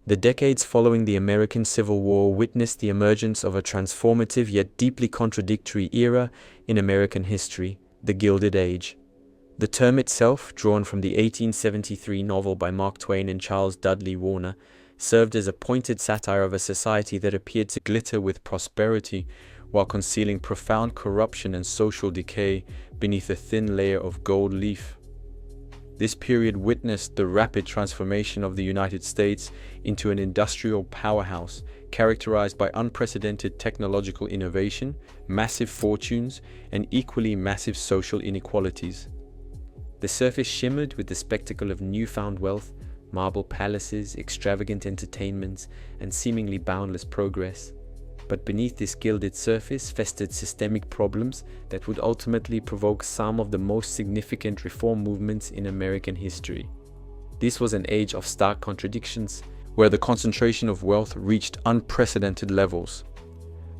The decades following the American Civil War witnessed the emergence of a transformative yet deeply contradictory era in American history, the Gilded Age. The term itself, drawn from the 1873 novel by Mark Twain and Charles Dudley Warner, served as a pointed satire of a society that appeared to glitter with prosperity while concealing profound corruption and social decay beneath a thin layer of gold leaf. This period witnessed the rapid transformation of the United States into an industrial powerhouse characterized by unprecedented technological innovation, massive fortunes, and equally massive social inequalities. The surface shimmered with the spectacle of newfound wealth, marble palaces, extravagant entertainments, and seemingly boundless progress. But beneath this gilded surface festered systemic problems that would ultimately provoke some of the most significant reform movements in American history. This was an age of stark contradictions, where the concentration of wealth reached unprecedented levels.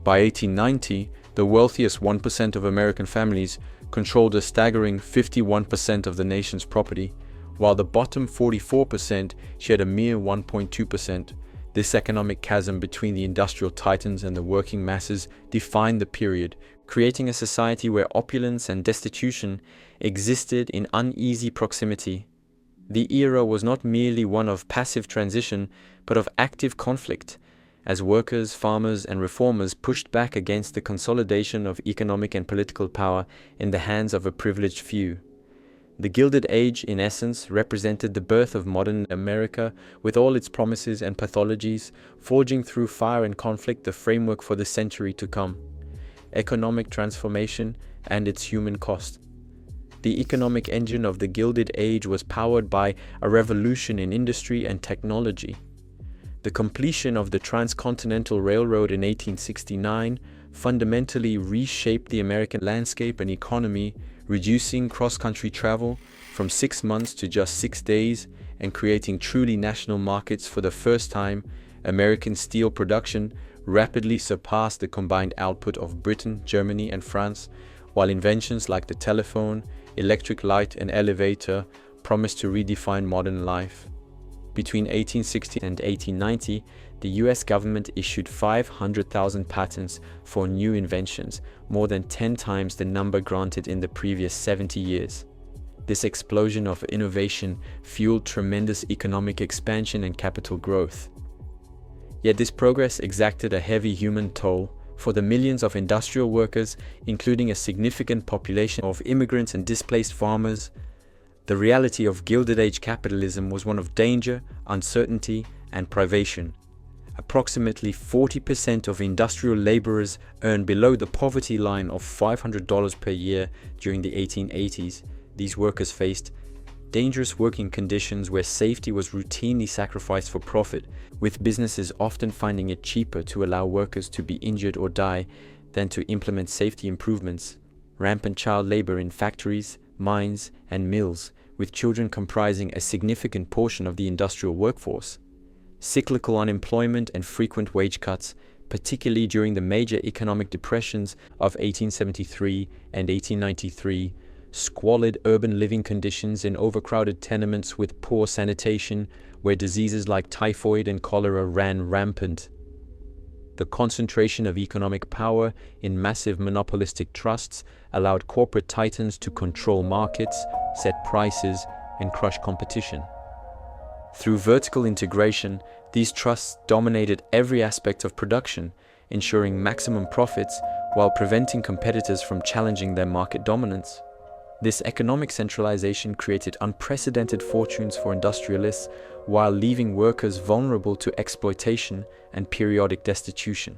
By 1890, the wealthiest 1% of American families controlled a staggering 51% of the nation's property, while the bottom 44% shared a mere 1.2%. This economic chasm between the industrial titans and the working masses defined the period, creating a society where opulence and destitution existed in uneasy proximity. The era was not merely one of passive transition, but of active conflict, as workers, farmers, and reformers pushed back against the consolidation of economic and political power in the hands of a privileged few. The Gilded Age, in essence, represented the birth of modern America with all its promises and pathologies, forging through fire and conflict the framework for the century to come. Economic transformation and its human cost. The economic engine of the Gilded Age was powered by a revolution in industry and technology. The completion of the Transcontinental Railroad in 1869 fundamentally reshaped the American landscape and economy, reducing cross-country travel from 6 months to just 6 days and creating truly national markets for the first time. American steel production rapidly surpassed the combined output of Britain, Germany, and France, while inventions like the telephone, electric light, and elevator promised to redefine modern life. Between 1860 and 1890, the US government issued 500,000 patents for new inventions, more than 10 times the number granted in the previous 70 years. This explosion of innovation fueled tremendous economic expansion and capital growth. Yet this progress exacted a heavy human toll for the millions of industrial workers, including a significant population of immigrants and displaced farmers. The reality of Gilded Age capitalism was one of danger, uncertainty, and privation. Approximately 40% of industrial laborers earned below the poverty line of $500 per year during the 1880s. These workers faced dangerous working conditions where safety was routinely sacrificed for profit, with businesses often finding it cheaper to allow workers to be injured or die than to implement safety improvements. Rampant child labor in factories, mines, and mills, with children comprising a significant portion of the industrial workforce. Cyclical unemployment and frequent wage cuts, particularly during the major economic depressions of 1873 and 1893, squalid urban living conditions in overcrowded tenements with poor sanitation, where diseases like typhoid and cholera ran rampant. The concentration of economic power in massive monopolistic trusts allowed corporate titans to control markets, set prices, and crush competition. Through vertical integration, these trusts dominated every aspect of production, ensuring maximum profits while preventing competitors from challenging their market dominance. This economic centralization created unprecedented fortunes for industrialists while leaving workers vulnerable to exploitation and periodic destitution.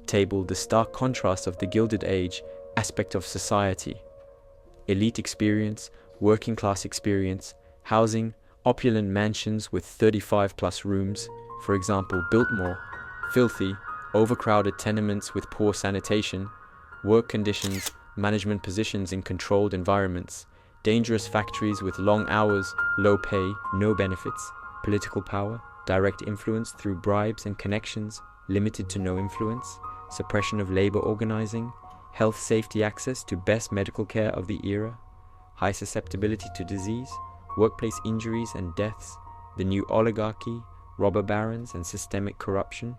Table the stark contrast of the Gilded Age aspect of society. Elite experience, working class experience, housing, opulent mansions with 35+ rooms, for example Biltmore, filthy, overcrowded tenements with poor sanitation, work conditions, management positions in controlled environments, dangerous factories with long hours, low pay, no benefits, political power, direct influence through bribes and connections, limited to no influence, suppression of labor organizing, health safety access to best medical care of the era, high susceptibility to disease, workplace injuries and deaths, the new oligarchy, robber barons, and systemic corruption.